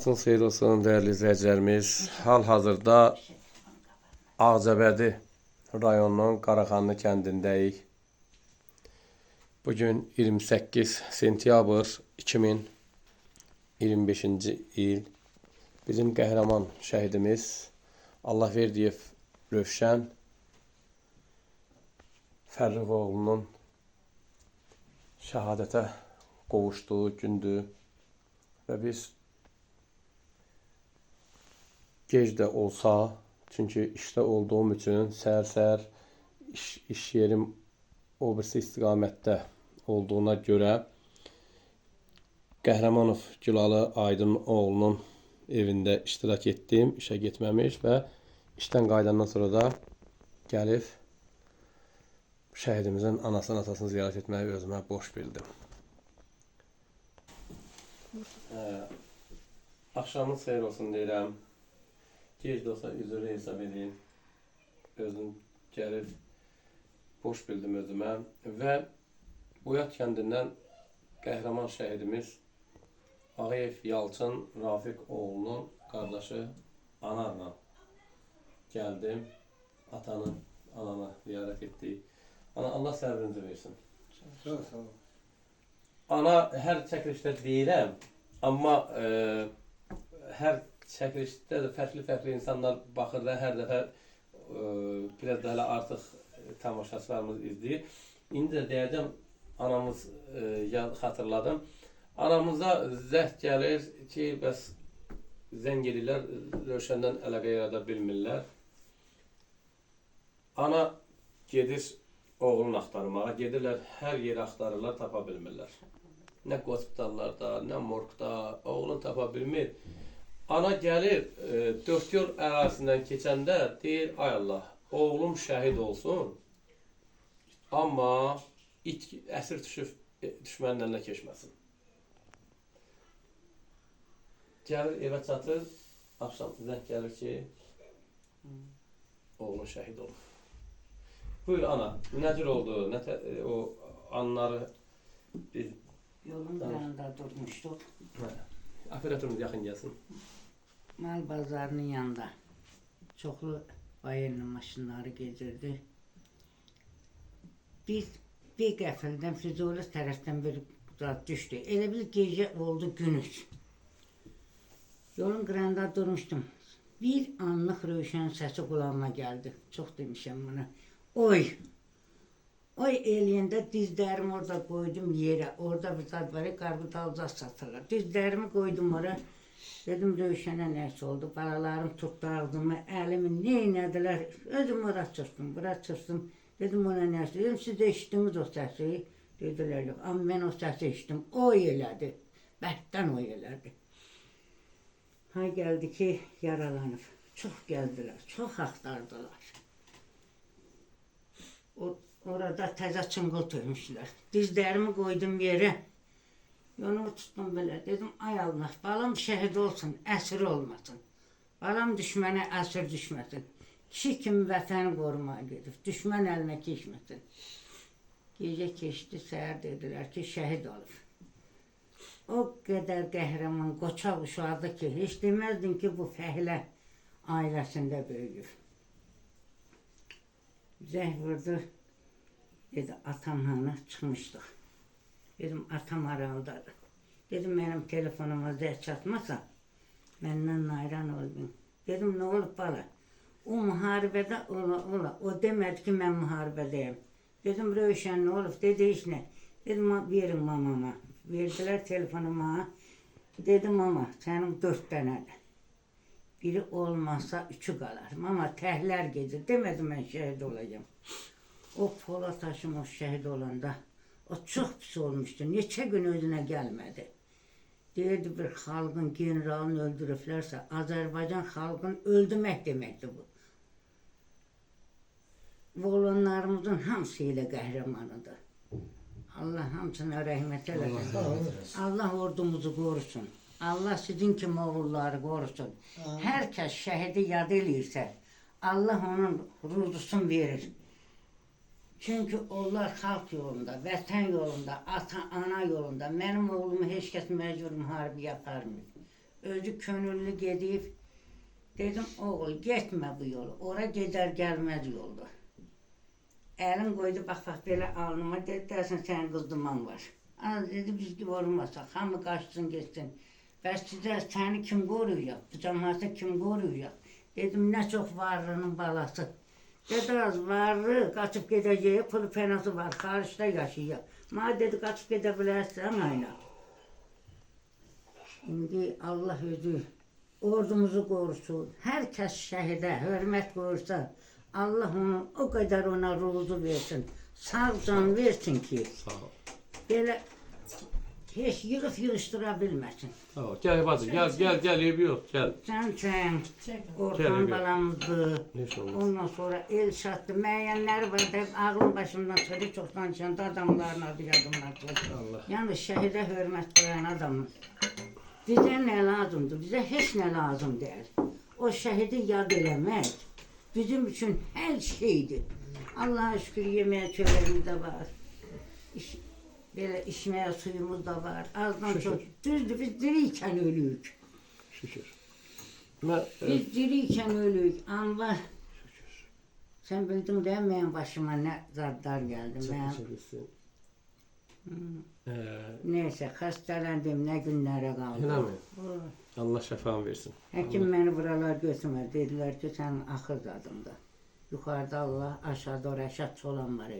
Vaxtınız xeyir olsun, dəyərli izləyicilərimiz. Hal-hazırda Ağcabədi rayonunun Qaraxanlı kəndindəyik. Bugün 28 sentyabr 2025-ci il. Bizim qəhrəman şəhidimiz Allahverdiyev Rövşən Fərrihoğlu'nun şəhadətə qovuşduğu gündür. Və biz gec də olsa, çünki işdə olduğum üçün səhər-səhər iş yerim o birisi istiqamətdə olduğuna görə Qəhrəmanov Gülalı Aydın oğlunun evində iştirak etdim, işə getməmiş və işdən qayıdandan sonra da gəlib şəhidimizin anasını, atasını ziyarət etməyi özümə boş bildim. Axşamınız xeyir olsun deyirəm. Gec də olsa üzrü hesab edin. Özüm gəlib boş bildim özümə. Və Boyat kəndindən qəhrəman şəhidimiz Ağayev Yalçın Rafiq oğlunun qardaşı Anarla gəldim. Atanı, ananı ziyarət etdik. Ana, Allah səbrinizi versin. Sağ ol. Ana hər çəkilişdə deyirəm, amma hər çəkilişdə də fərqli insanlar baxır da hər dəfə biraz da hələ artıq tamaşaçılarımız izləyir. İndi də deyəcəm, anamız xatırladım. Anamıza zəng gəlir ki, bəs zəng edirlər, Rövşəndən əlaqə yarada bilmirlər. Ana gedir oğlunu axtarmağa, gedirlər, hər yeri axtarırlar, tapa bilmirlər. Nə hospitallarda, nə morgda, oğlunu tapa bilmir. Ana gəlir, dörd yol ərazisindən keçəndə deyir, ay Allah, oğlum şəhid olsun, amma əsir düşmənin əlinə keçməsin. Gəlir, evə çatır, axşam zəng gəlir ki, oğlun şəhid olub. Buyur ana, necə oldu, o anları biz... Yolun yanında durmuşduq. Operatorumuz yaxın gəlsin. Mal bazarının yanında çoxlu bayenli maşınları gedirdi. Biz bir qəfildən Füzuli tərəfdən bir zat düşdü. Elə bil gecə oldu günüz. Yolun qırağında durmuşdum. Bir anlıq Rövşən səsi qulağıma gəldi. Çox demişəm buna. Oy! Oy eləyəndə dizlərimi orada qoydum yerə. Orada bir zat var, qarpız alacaq satırlar. Dizlərimi qoydum oraya. Dedim Rövşənə nəsə oldu. Balalarım tutdu ağzımı, əlimi neynədilər. Özüm ora çıxdım, bura çıxdım. Dedim ona nəsə. Dedim siz eşitdiniz o səsi. Dedilər yox. Amma mən o səsi eşitdim. O elədi. Bərkdən o elədi. Hay gəldi ki yaralanıb. Çox gəldilər, çox axtardılar. Orada təzə çınqıl töymüşlər. Dizlərimi qoydum yerə. Yolumu tutdum belə. Dedim, ay Allah, balam şəhid olsun, əsir olmasın. Balam düşmənə əsir düşməsin. Kişi kimi vətəni qorumaya gedib, düşmən əlinə keçməsin. Gecə keçdi, səhər dedilər ki, şəhid olub. O qədər qəhrəman, qoçaq uşaqdı ki, heç deməzdin ki, bu fəhlə ailəsində böyüyür. Zəng vurdu. Dedi, atam hanı çıxmışdıq. Dedim, atam aralıdadır. Dedim, mənim telefonuma zəng çatmasa, məndən nayran olmayın. Dedim, nə olub bala? O müharibədə ola. O demədi ki, mən müharibədəyim. Dedim, Rövşən nə olub? Dedi, heç nə. Dedim, verin mamama. Verdilər telefonuma. Dedim, mama, sənin 4 dənədir. Biri olmazsa 3'ü qalar. Mama, təhlər gedir. Demədim, mən şəhid olacağım. O Polat Haşimov şəhid olanda, o çox pis olmuşdu. Neçə gün özünə gəlmədi. Deyirdi, bir xalqın generalını öldürüblərsə, Azərbaycan xalqını öldürmək deməkdir bu. Bu olanlarımızın hamısı ilə qəhrəmanıdır. Allah hamısına rəhmət eləsin. Allah ordumuzu qorusun. Allah sizin kimi oğulları qorusun. Hər kəs şəhidi yad eləyirsə, Allah onun ruzusunu verir. Çünki onlar xalq yolunda, vətən yolunda, ata, ana yolunda. Mənim oğlumu heç kəs məcbur müharibəyə aparmır. özü könüllü gedib. Dedim, oğul, getmə bu yolu. Ora gedər gəlməz yoldur. Əlin qoydu, bax, belə alnıma, dedi, dersən, sənin qızdıman var. Ana dedi, biz ki olmasaq, hamı qaçsın, getsin. Bəs sizə səni kim qoruyacaq? Bu cəmaatı kim qoruyacaq? Dedim, nə çox varlının balası. Dedi, az varlı, qaçıb gedəcək, pulu penası var, xaricdə yaşayacaq. Mənə dedi, qaçıb gedə bilərsən, ayna. İndi Allah özü ordumuzu qorusun. Hər kəs şəhidə hörmət qoyursa, Allah onu o qədər ona ruzu versin. Sağ can versin ki, Sağ ol. belə heç yığıb yığışdıra bilməsin. Sağ ol. Gel bacı, gel, eybi yok, gel. Sən, Gel, Orxan gel. balamızdır. Heç olmaz. Ondan sonra Elşaddır. Müəyyənləri var da ağlım başımdan çıxır, çoxdan içəndə adamların adı yadımdan çıxır. Allah. Yəni şəhidə hörmət qoyan adamın. Bizə nə lazımdır? Bizə heç nə lazım deyil. O şəhidi yad eləmək bizim üçün hər şeydir. Allah'a şükür yeməyə çörəyimiz də var. Belə içməyə suyumuz da var. Azdan çox. Düzdür, biz dirikən ölüyük. Şükür. Ben, Biz dirikən ölüyük. Allah, sən bildin də mənim başıma nə zadlar gəldi. Mən çekilsin. neysə xəstələndim, nə günlərə qaldım. Öyle mi? Allah şəfanı versin. Həkim məni buralar götürmədi. Dedilər ki, sənin axır zadında. Yuxarıda Allah, aşağıda rəşad çolan var.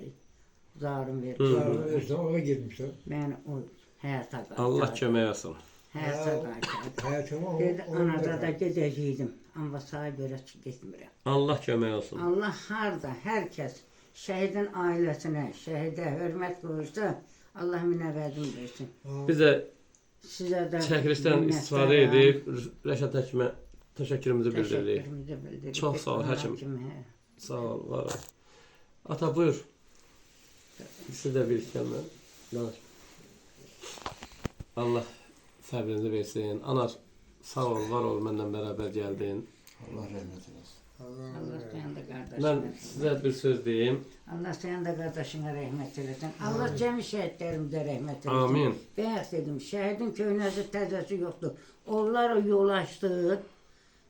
Zarım verir. İşte ona girmişler. Mən o həyata qaytardım. Allah kömək olsun. Həyata qaytardım. Hayatıma Dedi, anada da gedəcəydim. Amma sağa görə getmirəm. Allah kömək olsun. Allah harda, hər kəs şəhidin ailəsinə, şəhidə hörmət qoyursa, Allah minəvədim versin. Biz də Sizə də çəkilişdən istifadə edib Rəşad həkimə təşəkkürümüzü bildiririk. təşəkkürümüzü bildiririk. Çox sağ ol, həkim. Hə. Sağ ol, var ol. Ata buyur. Siz də bir kəlmə danış. Allah səbrinizi versin. Anar, sağ ol, var ol, məndən bərabər gəldin. Allah rahmet eylesin. Allah sənin də Mən qardaşına. sizə bir söz deyim. Allah sənin də qardaşına rəhmət eləsin. Allah cəmi şəhidlərimizə rəhmət eləsin. Amin. Bayaq dedim, şəhidin köynəsi təzəsi yoxdur. Onlar o yol açdı.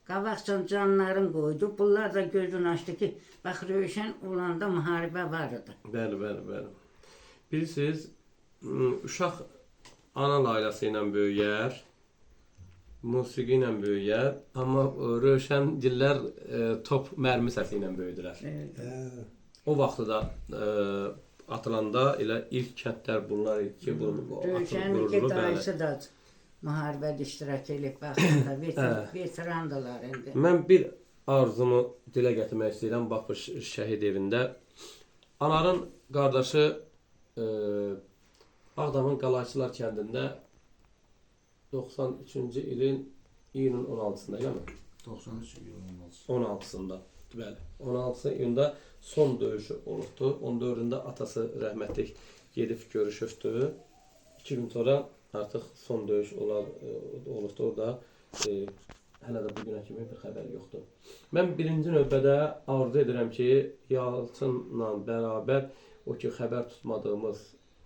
Qabaqcan canların qoydu. Bunlar da gözünü açdı ki, bax Rövşən olanda müharibə var idi. Bəli, bəli, bəli. Bilirsiniz, uşaq ana layləsi ilə böyüyər, musiqi ilə böyüyər, amma Rövşəngillər top mərmi səsi ilə böyüdülər. O vaxtı da atılanda elə ilk kəndlər bunlar idi ki, Rövşənin ki, dayısı da müharibədə iştirak edib, baxında veterandılar indi. Mən bir arzumu dilə gətirmək istəyirəm, bax bu şəhid evində. Anarın qardaşı Ağdamın Qalayçılar kəndində 93-cü ilin iyunun 16-sında, yəni 93 yılın 16-sında, bəli. 16 iyunda son döyüşü olubdu. 14-də atası rəhmətlik gedib görüşübdü. 2 gün sonra artıq son döyüş olubdu. O da hələ də bugünə kimi bir xəbər yoxdur. Mən birinci növbədə arzu edirəm ki, Yalçınla bərabər o ki xəbər tutmadığımız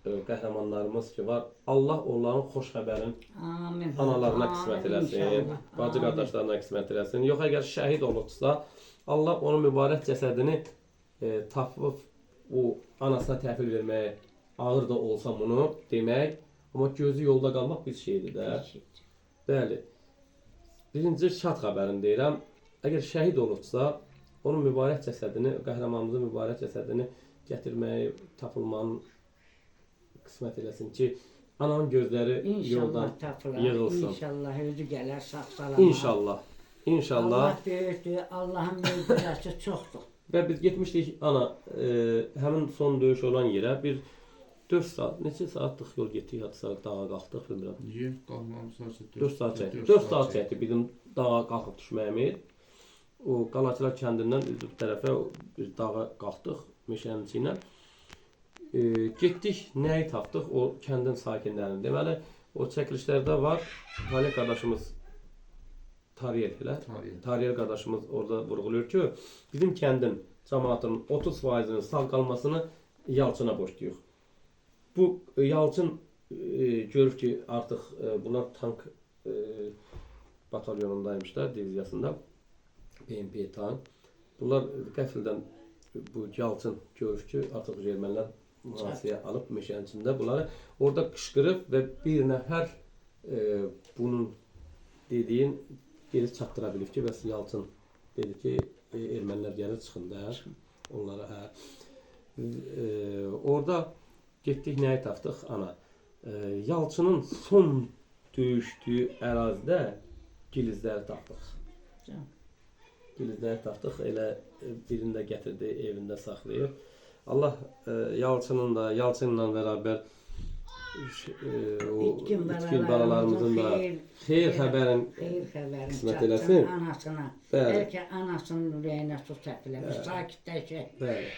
qəhrəmanlarımız ki var, Allah onların xoş xəbərin analarına qismət eləsin, bacı qardaşlarına qismət eləsin. Yox, əgər şəhid olubsa, Allah onun mübarək cəsədini tapıb o anasına təhvil verməyə ağır da olsa bunu demək, amma gözü yolda qalmaq bir şeydir də. Bəli. Birinci şad xəbərini deyirəm. Əgər şəhid olubsa, onun mübarək cəsədini, qəhrəmanımızın mübarək cəsədini gətirməyi, tapılmanın qismət eləsin ki, ananın gözləri yoldan yığılsın. İnşallah özü gələr sağ-salamat. İnşallah. İnşallah. Allah böyükdür, Allahın möcüzəsi çoxdur. Və biz getmişdik ana, həmin son döyüş olan yerə bir 4 saat, neçə saatlıq yol getdik, hatta dağa qalxdıq, bilmirəm. Niye? Kalmam sadece 4 saat çəkdi. 4 saat çəkdi bizim dağa qalxıb düşməyimiz. O Qalayçılar kəndindən bir tərəfə bir dağa qalxdıq meşənin içi ilə. Getdik, nəyi tapdıq? O kəndin sakinlərini. Deməli, o çəkilişlərdə var. Talih qardaşımız Tariyel elə. Tariyel qardaşımız orada vurğulayır ki, bizim kəndin cəmaatının 30%-nin sağ qalmasını Yalçına borcluyuq. Bu Yalçın görür ki, artıq bunlar tank batalyonundaymışlar, diviziyasında. BMP Tan. Bunlar qəfildən bu Yalçın görüşçü artıq ermənilər mühasirəyə alıb meşənin içində bunları orada qışqırıb və bir nəfər bunun dediyin geri çatdıra bilib ki, bəs Yalçın dedi ki, ermənilər gəlir çıxın da onlara. Orada getdik, nəyi tapdıq? Ana. Yalçının son döyüşdüyü ərazidə gilizləri tapdıq. Gilizləri tapdıq, elə birini də gətirdi, evində saxlayıb. Allah Yalçınla bərabər o itkin balalarımızın da xeyir xəbərin qismət eləsin. Anasına. Bəli. Bəlkə anasının ürəyinə su təpiləmiş, sakitləşək. Bəli.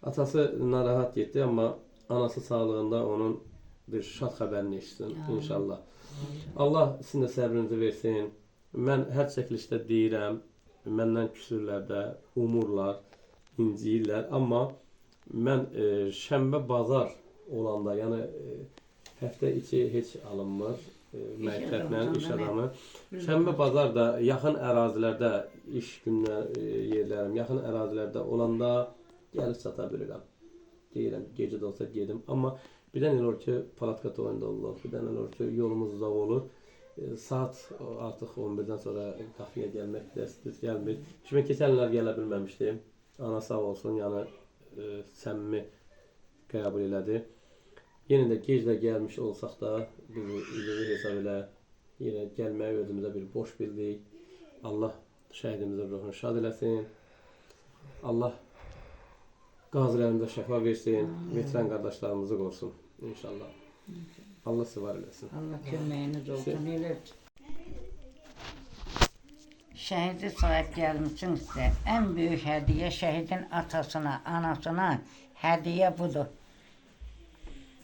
Atası narahat getdi, amma anası sağlığında onun bir şad xəbərini eşitsin inşallah. Allah sizin də səbrinizi versin. Mən hər çəkilişdə deyirəm, məndən küsürlər də, umurlar, inciyirlər, amma mən şənbə bazar olanda, yəni həftə içi heç alınmır məktəblə, iş adamı. Şənbə bazar da yaxın ərazilərdə, iş günlər yerlərim, yaxın ərazilərdə olanda gəlib çata bilirəm. Deyirəm, gecə də olsa gedim, amma birdən elə olur ki, palatka toyunda olur, birdən elə olur ki, yolumuz uzaq olur. Saat artıq 11-dən sonra qapıya gəlmək dəstək gəlmir. Şimdi keçən illər gələ bilməmişdim. Ana sağ olsun, yəni səmimi qəbul elədi. Yenə də gec də gəlmiş olsaq da bizi hesab elə yenə gəlməyi özümüzə bir boş bildik. Allah şəhidimizin ruhunu şad eləsin. Allah qazilərimize şəfa versin, veteran qardaşlarımızı qorusun inşallah. Allah sizi var eləsin. Allah köməyiniz olsun. Elə şəhidi sahib gəlmişsinizsə, ən böyük hədiyyə şəhidin atasına, anasına hədiyyə budur.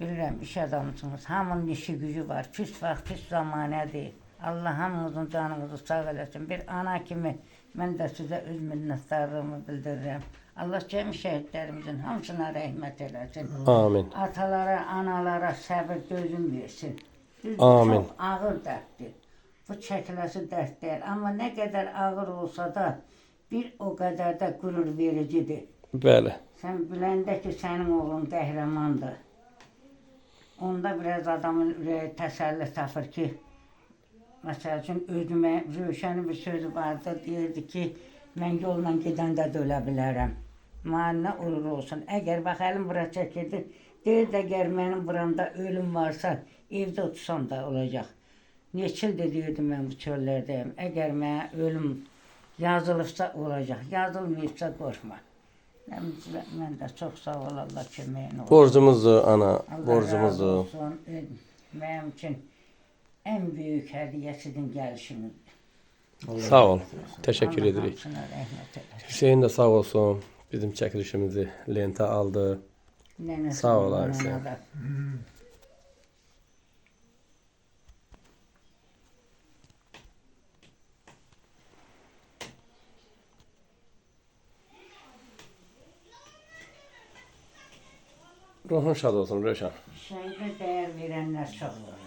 Bilirəm, iş adamısınız, hamının işi gücü var, pis vaxt, pis zamanədir. Allah hamınızın canınızı sağ eləsin. Bir ana kimi mən də sizə öz minnətdarlığımı bildirirəm. Allah cəmi şəhidlərimizin hamısına rəhmət eləsin. Amin. Atalara, analara səbir, dözüm versin. Amin. Çox ağır dərddir. Bu çəkiləsi dərd deyil. Amma nə qədər ağır olsa da bir o qədər də qürur vericidir. Bəli. Sən biləndə ki, sənin oğlun qəhrəmandır. Onda biraz adamın ürəyi təsəlli tapır ki, məsəl üçün özümə Rövşənin bir sözü vardı, deyirdi ki, mən yolla gedəndə də ölə bilərəm. Mənə nə olur olsun. Əgər bax əlim bura çəkirdi, deyirdi, əgər mənim buramda ölüm varsa, evdə otursam da olacaq. Neçə ildir deyirdim mən bu çöllərdəyim. Əgər mənə ölüm yazılıbsa olacaq, yazılmayıbsa qorxma. Mən də çox sağ ol, Allah köməyin olsun. Borcumuzdur ana, Allah borcumuzdur. razı olsun. Mənim üçün ən böyük hədiyyə sizin gəlişinizdir. Sağ ol. Təşəkkür Allah edirik. hamısına rəhmət eləsin. Hüseyin də sağ olsun. Bizim çəkilişimizi lentə aldı. Nənəsi Sağ ol, ona Ayşə. da. Ruhun şad olsun Rövşən. Şəhide dəyər verənlər çox olur.